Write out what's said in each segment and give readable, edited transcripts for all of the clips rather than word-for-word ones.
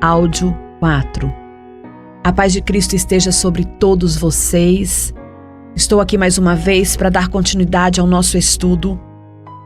Áudio 4. A paz de Cristo esteja sobre todos vocês. Estou aqui mais uma vez para dar continuidade ao nosso estudo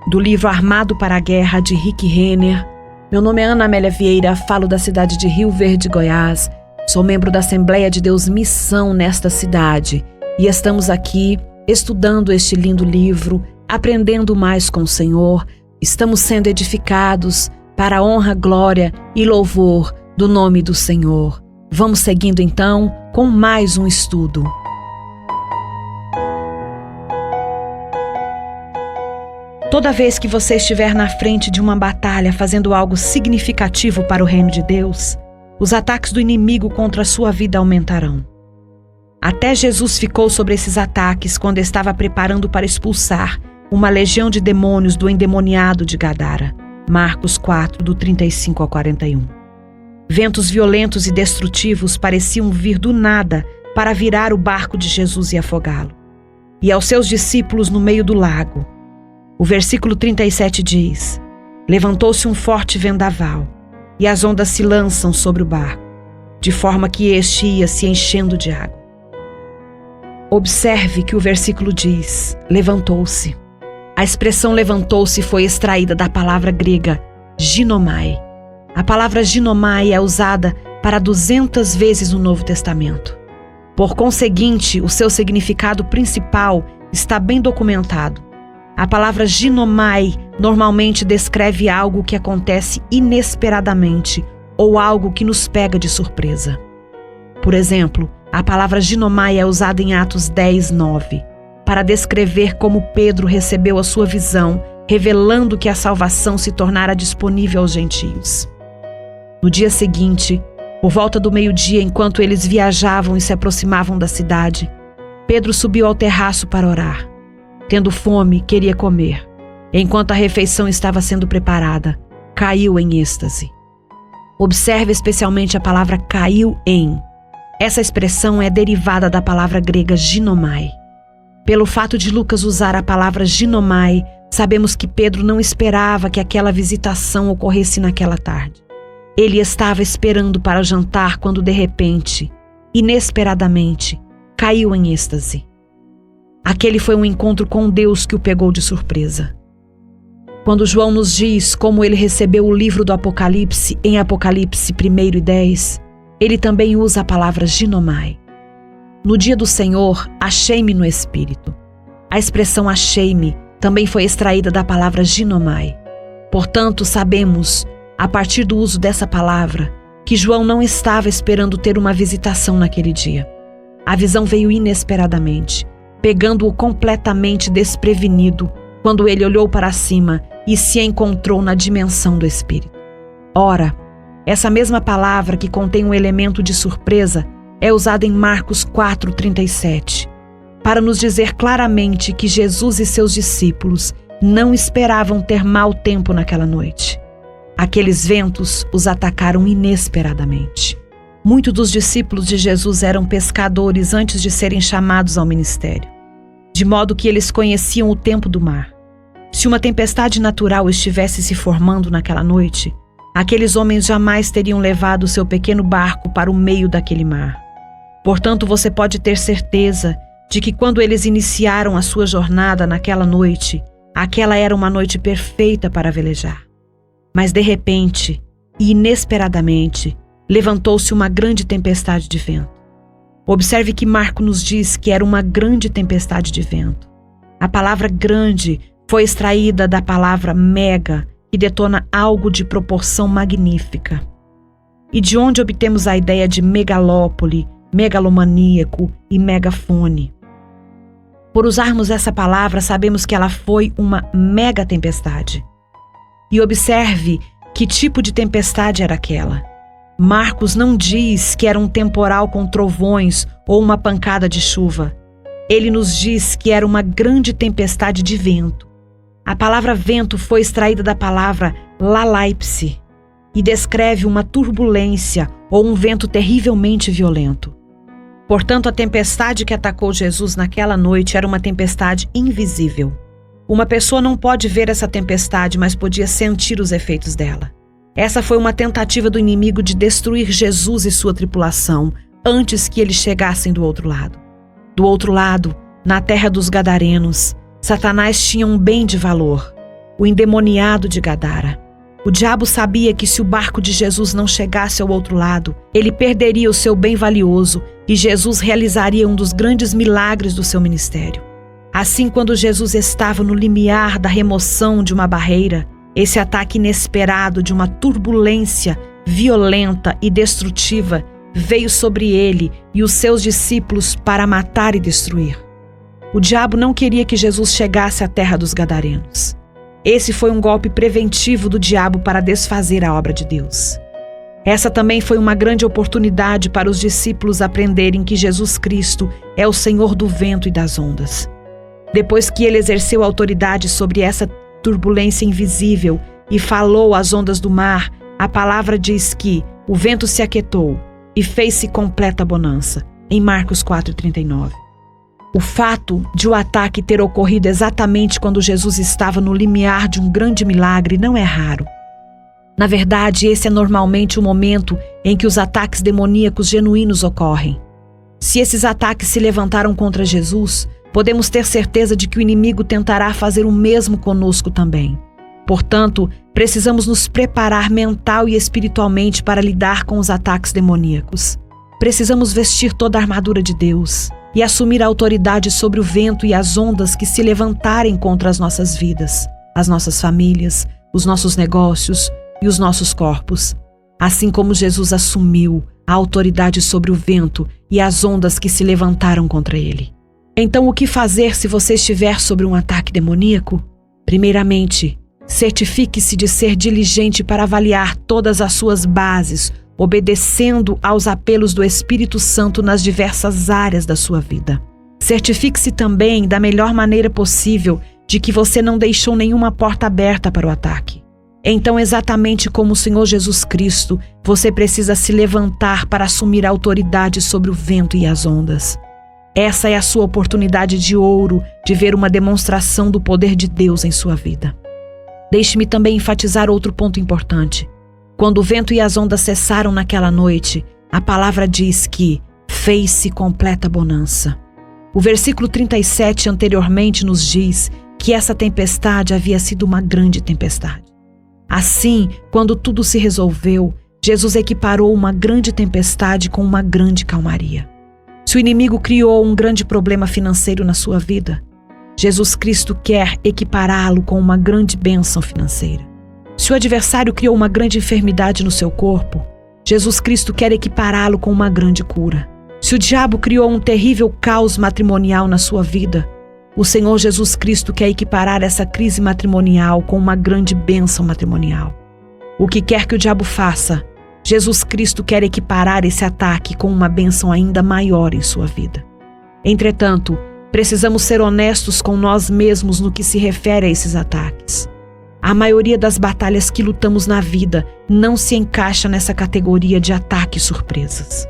do livro Armado para a Guerra, de Rick Renner. Meu nome é Ana Amélia Vieira, falo da cidade de Rio Verde, Goiás. Sou membro da Assembleia de Deus Missão nesta cidade e estamos aqui estudando este lindo livro, aprendendo mais com o Senhor. Estamos sendo edificados para a honra, glória e louvor do nome do Senhor. Vamos seguindo então com mais um estudo. Toda vez que você estiver na frente de uma batalha fazendo algo significativo para o reino de Deus, os ataques do inimigo contra a sua vida aumentarão. Até Jesus ficou sobre esses ataques quando estava preparando para expulsar uma legião de demônios do endemoniado de Gadara. Marcos 4, do 35 ao 41. Ventos violentos e destrutivos pareciam vir do nada para virar o barco de Jesus e afogá-lo. E aos seus discípulos no meio do lago. O versículo 37 diz: levantou-se um forte vendaval, e as ondas se lançam sobre o barco, de forma que este ia se enchendo de água. Observe que o versículo diz: levantou-se. A expressão levantou-se foi extraída da palavra grega ginomai. A palavra ginomai é usada para 200 vezes no Novo Testamento. Por conseguinte, o seu significado principal está bem documentado. A palavra ginomai normalmente descreve algo que acontece inesperadamente ou algo que nos pega de surpresa. Por exemplo, a palavra ginomai é usada em Atos 10, 9, para descrever como Pedro recebeu a sua visão, revelando que a salvação se tornara disponível aos gentios. No dia seguinte, por volta do meio-dia, enquanto eles viajavam e se aproximavam da cidade, Pedro subiu ao terraço para orar. Tendo fome, queria comer. Enquanto a refeição estava sendo preparada, caiu em êxtase. Observe especialmente a palavra caiu em. Essa expressão é derivada da palavra grega ginomai. Pelo fato de Lucas usar a palavra ginomai, sabemos que Pedro não esperava que aquela visitação ocorresse naquela tarde. Ele estava esperando para o jantar quando, de repente, inesperadamente, caiu em êxtase. Aquele foi um encontro com Deus que o pegou de surpresa. Quando João nos diz como ele recebeu o livro do Apocalipse em Apocalipse 1 e 10, ele também usa a palavra ginomai. No dia do Senhor, achei-me no Espírito. A expressão achei-me também foi extraída da palavra ginomai. Portanto, sabemos, a partir do uso dessa palavra, que João não estava esperando ter uma visitação naquele dia. A visão veio inesperadamente, pegando-o completamente desprevenido quando ele olhou para cima e se encontrou na dimensão do Espírito. Ora, essa mesma palavra que contém um elemento de surpresa é usada em Marcos 4:37, para nos dizer claramente que Jesus e seus discípulos não esperavam ter mau tempo naquela noite. Aqueles ventos os atacaram inesperadamente. Muitos dos discípulos de Jesus eram pescadores antes de serem chamados ao ministério, de modo que eles conheciam o tempo do mar. Se uma tempestade natural estivesse se formando naquela noite, aqueles homens jamais teriam levado o seu pequeno barco para o meio daquele mar. Portanto, você pode ter certeza de que quando eles iniciaram a sua jornada naquela noite, aquela era uma noite perfeita para velejar. Mas de repente, e inesperadamente, levantou-se uma grande tempestade de vento. Observe que Marco nos diz que era uma grande tempestade de vento. A palavra grande foi extraída da palavra mega, que detona algo de proporção magnífica. E de onde obtemos a ideia de megalópole, megalomaníaco e megafone? Por usarmos essa palavra, sabemos que ela foi uma mega tempestade. E observe que tipo de tempestade era aquela. Marcos não diz que era um temporal com trovões ou uma pancada de chuva. Ele nos diz que era uma grande tempestade de vento. A palavra vento foi extraída da palavra lalaipse e descreve uma turbulência ou um vento terrivelmente violento. Portanto, a tempestade que atacou Jesus naquela noite era uma tempestade invisível. Uma pessoa não pode ver essa tempestade, mas podia sentir os efeitos dela. Essa foi uma tentativa do inimigo de destruir Jesus e sua tripulação antes que eles chegassem do outro lado. Do outro lado, na terra dos Gadarenos, Satanás tinha um bem de valor, o endemoniado de Gadara. O diabo sabia que se o barco de Jesus não chegasse ao outro lado, ele perderia o seu bem valioso e Jesus realizaria um dos grandes milagres do seu ministério. Assim, quando Jesus estava no limiar da remoção de uma barreira, esse ataque inesperado de uma turbulência violenta e destrutiva veio sobre ele e os seus discípulos para matar e destruir. O diabo não queria que Jesus chegasse à terra dos Gadarenos. Esse foi um golpe preventivo do diabo para desfazer a obra de Deus. Essa também foi uma grande oportunidade para os discípulos aprenderem que Jesus Cristo é o Senhor do vento e das ondas. Depois que ele exerceu autoridade sobre essa turbulência invisível e falou às ondas do mar, a palavra diz que o vento se aquietou e fez-se completa bonança, em Marcos 4,39. O fato de o ataque ter ocorrido exatamente quando Jesus estava no limiar de um grande milagre não é raro. Na verdade, esse é normalmente o momento em que os ataques demoníacos genuínos ocorrem. Se esses ataques se levantaram contra Jesus, podemos ter certeza de que o inimigo tentará fazer o mesmo conosco também. Portanto, precisamos nos preparar mental e espiritualmente para lidar com os ataques demoníacos. Precisamos vestir toda a armadura de Deus e assumir a autoridade sobre o vento e as ondas que se levantarem contra as nossas vidas, as nossas famílias, os nossos negócios e os nossos corpos. Assim como Jesus assumiu a autoridade sobre o vento e as ondas que se levantaram contra ele. Então, o que fazer se você estiver sobre um ataque demoníaco? Primeiramente, certifique-se de ser diligente para avaliar todas as suas bases, obedecendo aos apelos do Espírito Santo nas diversas áreas da sua vida. Certifique-se também, da melhor maneira possível, de que você não deixou nenhuma porta aberta para o ataque. Então, exatamente como o Senhor Jesus Cristo, você precisa se levantar para assumir a autoridade sobre o vento e as ondas. Essa é a sua oportunidade de ouro de ver uma demonstração do poder de Deus em sua vida. Deixe-me também enfatizar outro ponto importante. Quando o vento e as ondas cessaram naquela noite, a palavra diz que fez-se completa bonança. O versículo 37 anteriormente nos diz que essa tempestade havia sido uma grande tempestade. Assim, quando tudo se resolveu, Jesus equiparou uma grande tempestade com uma grande calmaria. Se o inimigo criou um grande problema financeiro na sua vida, Jesus Cristo quer equipará-lo com uma grande bênção financeira. Se o adversário criou uma grande enfermidade no seu corpo, Jesus Cristo quer equipará-lo com uma grande cura. Se o diabo criou um terrível caos matrimonial na sua vida, o Senhor Jesus Cristo quer equiparar essa crise matrimonial com uma grande bênção matrimonial. O que quer que o diabo faça, Jesus Cristo quer equiparar esse ataque com uma bênção ainda maior em sua vida. Entretanto, precisamos ser honestos com nós mesmos no que se refere a esses ataques. A maioria das batalhas que lutamos na vida não se encaixa nessa categoria de ataques surpresas.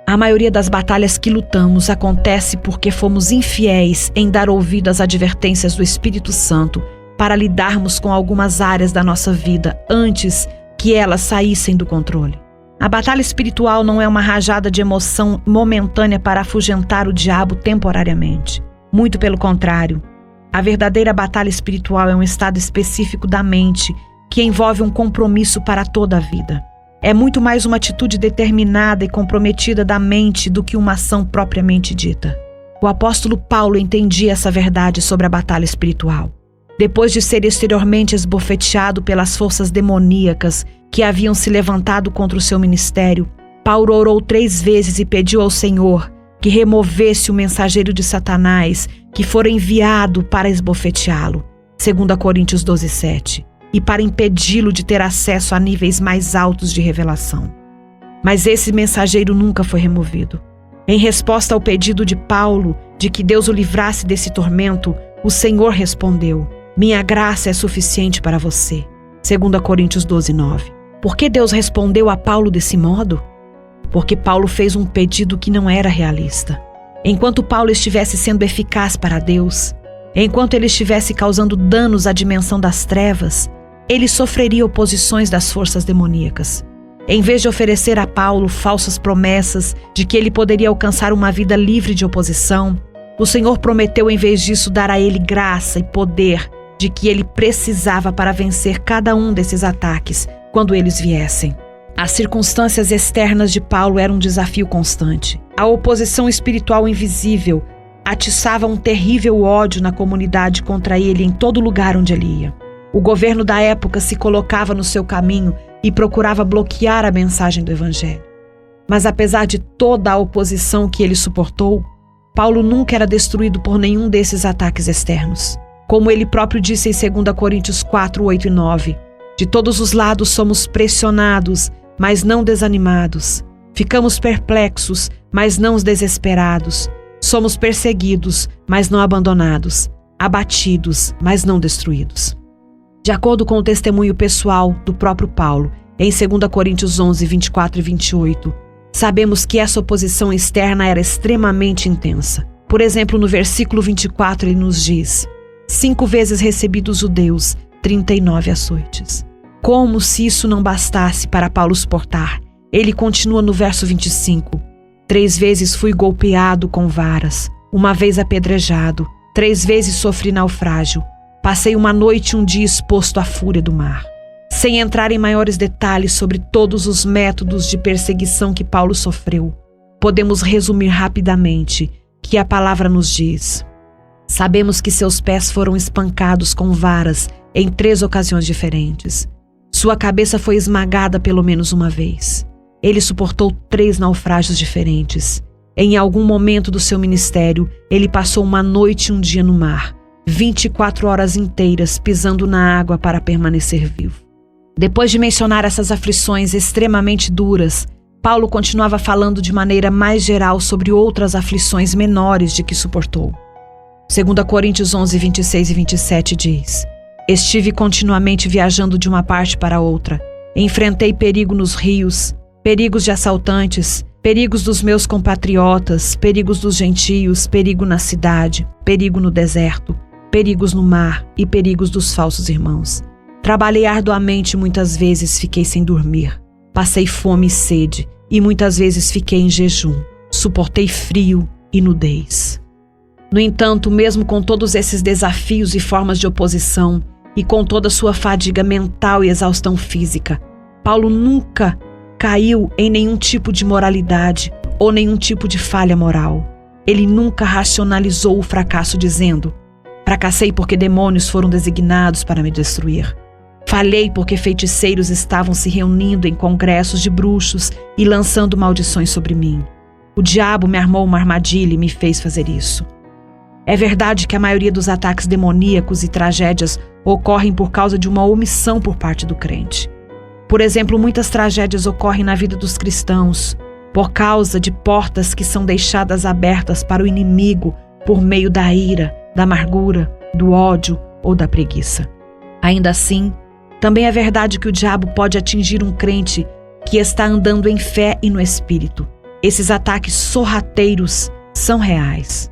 A maioria das batalhas que lutamos acontece porque fomos infiéis em dar ouvido às advertências do Espírito Santo para lidarmos com algumas áreas da nossa vida antes que elas saíssem do controle. A batalha espiritual não é uma rajada de emoção momentânea para afugentar o diabo temporariamente. Muito pelo contrário. A verdadeira batalha espiritual é um estado específico da mente que envolve um compromisso para toda a vida. É muito mais uma atitude determinada e comprometida da mente do que uma ação propriamente dita. O apóstolo Paulo entendia essa verdade sobre a batalha espiritual. Depois de ser exteriormente esbofeteado pelas forças demoníacas que haviam se levantado contra o seu ministério, Paulo orou 3 vezes e pediu ao Senhor que removesse o mensageiro de Satanás que fora enviado para esbofeteá-lo, 2 Coríntios 12:7, e para impedi-lo de ter acesso a níveis mais altos de revelação. Mas esse mensageiro nunca foi removido. Em resposta ao pedido de Paulo de que Deus o livrasse desse tormento, o Senhor respondeu: "Minha graça é suficiente para você", 2 Coríntios 12:9. Por que Deus respondeu a Paulo desse modo? Porque Paulo fez um pedido que não era realista. Enquanto Paulo estivesse sendo eficaz para Deus, enquanto ele estivesse causando danos à dimensão das trevas, ele sofreria oposições das forças demoníacas. Em vez de oferecer a Paulo falsas promessas de que ele poderia alcançar uma vida livre de oposição, o Senhor prometeu, em vez disso, dar a ele graça e poder de que ele precisava para vencer cada um desses ataques quando eles viessem. As circunstâncias externas de Paulo eram um desafio constante. A oposição espiritual invisível atiçava um terrível ódio na comunidade contra ele em todo lugar onde ele ia. O governo da época se colocava no seu caminho e procurava bloquear a mensagem do Evangelho. Mas apesar de toda a oposição que ele suportou, Paulo nunca era destruído por nenhum desses ataques externos. Como ele próprio disse em 2 Coríntios 4, 8 e 9, de todos os lados somos pressionados, mas não desanimados. Ficamos perplexos, mas não desesperados. Somos perseguidos, mas não abandonados. Abatidos, mas não destruídos. De acordo com o testemunho pessoal do próprio Paulo, em 2 Coríntios 11, 24 e 28, sabemos que essa oposição externa era extremamente intensa. Por exemplo, no versículo 24 ele nos diz: 5 vezes recebi dos judeus 39 açoites. Como se isso não bastasse para Paulo suportar, ele continua no verso 25. 3 vezes fui golpeado com varas, 1 vez apedrejado, 3 vezes sofri naufrágio. Passei uma noite e um dia exposto à fúria do mar. Sem entrar em maiores detalhes sobre todos os métodos de perseguição que Paulo sofreu, podemos resumir rapidamente que a palavra nos diz: sabemos que seus pés foram espancados com varas em 3 ocasiões diferentes. Sua cabeça foi esmagada pelo menos uma vez. Ele suportou 3 naufrágios diferentes. Em algum momento do seu ministério, ele passou uma noite e um dia no mar, 24 horas inteiras pisando na água para permanecer vivo. Depois de mencionar essas aflições extremamente duras, Paulo continuava falando de maneira mais geral sobre outras aflições menores de que suportou. 2 Coríntios 11, 26 e 27 diz: estive continuamente viajando de uma parte para outra. Enfrentei perigo nos rios, perigos de assaltantes, perigos dos meus compatriotas, perigos dos gentios, perigo na cidade, perigo no deserto, perigos no mar e perigos dos falsos irmãos. Trabalhei arduamente e muitas vezes fiquei sem dormir. Passei fome e sede e muitas vezes fiquei em jejum. Suportei frio e nudez. No entanto, mesmo com todos esses desafios e formas de oposição e com toda sua fadiga mental e exaustão física, Paulo nunca caiu em nenhum tipo de moralidade ou nenhum tipo de falha moral. Ele nunca racionalizou o fracasso dizendo: fracassei porque demônios foram designados para me destruir. Falhei porque feiticeiros estavam se reunindo em congressos de bruxos e lançando maldições sobre mim. O diabo me armou uma armadilha e me fez fazer isso. É verdade que a maioria dos ataques demoníacos e tragédias ocorrem por causa de uma omissão por parte do crente. Por exemplo, muitas tragédias ocorrem na vida dos cristãos por causa de portas que são deixadas abertas para o inimigo por meio da ira, da amargura, do ódio ou da preguiça. Ainda assim, também é verdade que o diabo pode atingir um crente que está andando em fé e no espírito. Esses ataques sorrateiros são reais.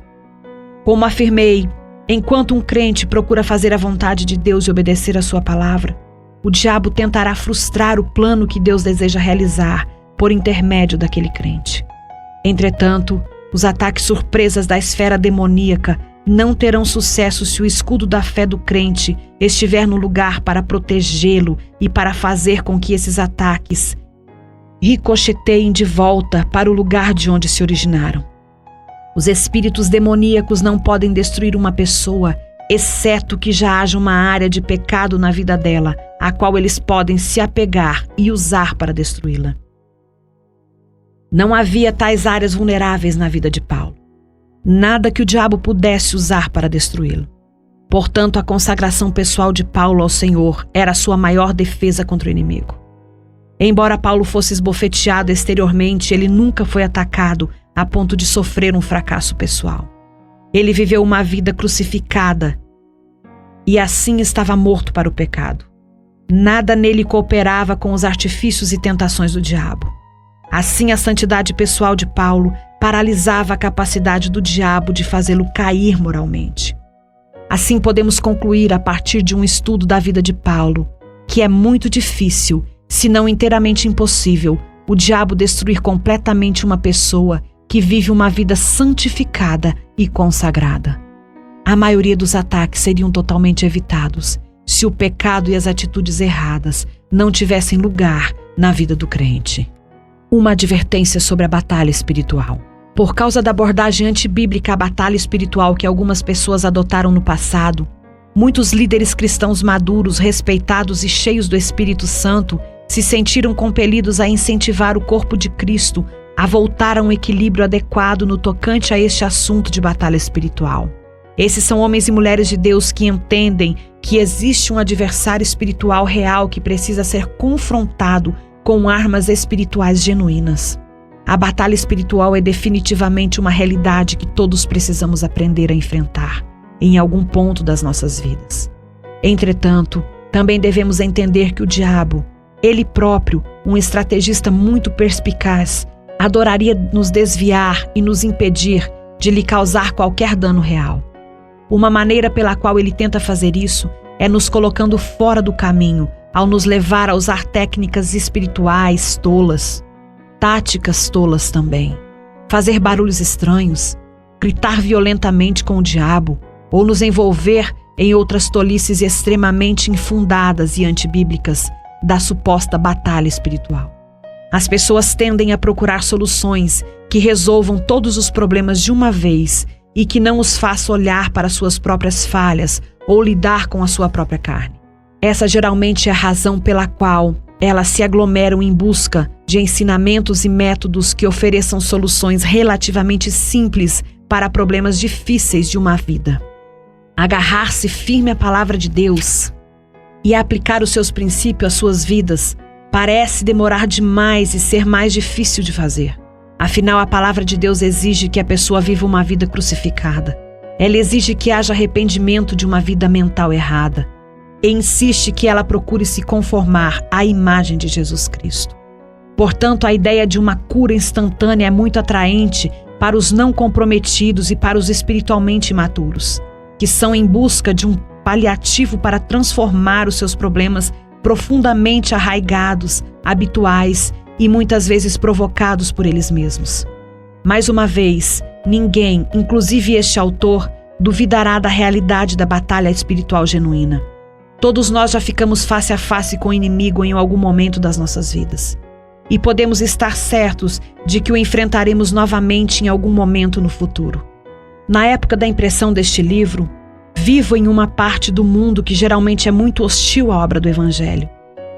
Como afirmei, enquanto um crente procura fazer a vontade de Deus e obedecer a sua palavra, o diabo tentará frustrar o plano que Deus deseja realizar por intermédio daquele crente. Entretanto, os ataques surpresas da esfera demoníaca não terão sucesso se o escudo da fé do crente estiver no lugar para protegê-lo e para fazer com que esses ataques ricocheteiem de volta para o lugar de onde se originaram. Os espíritos demoníacos não podem destruir uma pessoa, exceto que já haja uma área de pecado na vida dela, a qual eles podem se apegar e usar para destruí-la. Não havia tais áreas vulneráveis na vida de Paulo. Nada que o diabo pudesse usar para destruí-lo. Portanto, a consagração pessoal de Paulo ao Senhor era a sua maior defesa contra o inimigo. Embora Paulo fosse esbofeteado exteriormente, ele nunca foi atacado a ponto de sofrer um fracasso pessoal. Ele viveu uma vida crucificada e assim estava morto para o pecado. Nada nele cooperava com os artifícios e tentações do diabo. Assim, a santidade pessoal de Paulo paralisava a capacidade do diabo de fazê-lo cair moralmente. Assim, podemos concluir, a partir de um estudo da vida de Paulo, que é muito difícil, se não inteiramente impossível, o diabo destruir completamente uma pessoa que vive uma vida santificada e consagrada. A maioria dos ataques seriam totalmente evitados se o pecado e as atitudes erradas não tivessem lugar na vida do crente. Uma advertência sobre a batalha espiritual. Por causa da abordagem antibíblica à batalha espiritual que algumas pessoas adotaram no passado, muitos líderes cristãos maduros, respeitados e cheios do Espírito Santo se sentiram compelidos a incentivar o corpo de Cristo a voltar a um equilíbrio adequado no tocante a este assunto de batalha espiritual. Esses são homens e mulheres de Deus que entendem que existe um adversário espiritual real que precisa ser confrontado com armas espirituais genuínas. A batalha espiritual é definitivamente uma realidade que todos precisamos aprender a enfrentar em algum ponto das nossas vidas. Entretanto, também devemos entender que o diabo, ele próprio, um estrategista muito perspicaz, adoraria nos desviar e nos impedir de lhe causar qualquer dano real. Uma maneira pela qual ele tenta fazer isso é nos colocando fora do caminho, ao nos levar a usar técnicas espirituais tolas, táticas tolas também, fazer barulhos estranhos, gritar violentamente com o diabo ou nos envolver em outras tolices extremamente infundadas e antibíblicas da suposta batalha espiritual. As pessoas tendem a procurar soluções que resolvam todos os problemas de uma vez e que não os façam olhar para suas próprias falhas ou lidar com a sua própria carne. Essa geralmente é a razão pela qual elas se aglomeram em busca de ensinamentos e métodos que ofereçam soluções relativamente simples para problemas difíceis de uma vida. Agarrar-se firme à palavra de Deus e aplicar os seus princípios às suas vidas parece demorar demais e ser mais difícil de fazer. Afinal, a palavra de Deus exige que a pessoa viva uma vida crucificada. Ela exige que haja arrependimento de uma vida mental errada e insiste que ela procure se conformar à imagem de Jesus Cristo. Portanto, a ideia de uma cura instantânea é muito atraente para os não comprometidos e para os espiritualmente imaturos, que são em busca de um paliativo para transformar os seus problemas profundamente arraigados, habituais e muitas vezes provocados por eles mesmos. Mais uma vez, ninguém, inclusive este autor, duvidará da realidade da batalha espiritual genuína. Todos nós já ficamos face a face com o inimigo em algum momento das nossas vidas. E podemos estar certos de que o enfrentaremos novamente em algum momento no futuro. Na época da impressão deste livro, vivo em uma parte do mundo que geralmente é muito hostil à obra do Evangelho.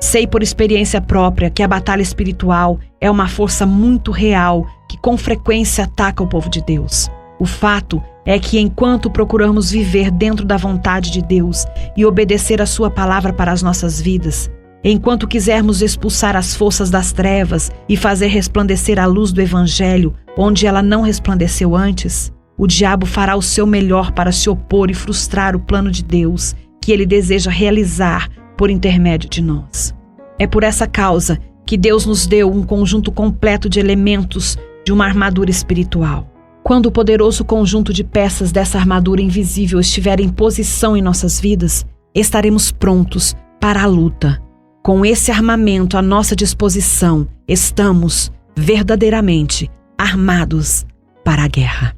Sei por experiência própria que a batalha espiritual é uma força muito real que com frequência ataca o povo de Deus. O fato é que enquanto procuramos viver dentro da vontade de Deus e obedecer a sua palavra para as nossas vidas, enquanto quisermos expulsar as forças das trevas e fazer resplandecer a luz do Evangelho onde ela não resplandeceu antes, o diabo fará o seu melhor para se opor e frustrar o plano de Deus que ele deseja realizar por intermédio de nós. É por essa causa que Deus nos deu um conjunto completo de elementos de uma armadura espiritual. Quando o poderoso conjunto de peças dessa armadura invisível estiver em posição em nossas vidas, estaremos prontos para a luta. Com esse armamento à nossa disposição, estamos verdadeiramente armados para a guerra.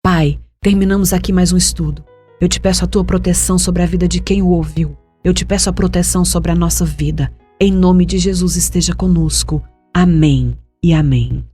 Pai, terminamos aqui mais um estudo. Eu te peço a tua proteção sobre a vida de quem o ouviu. Eu te peço a proteção sobre a nossa vida. Em nome de Jesus esteja conosco. Amém e amém.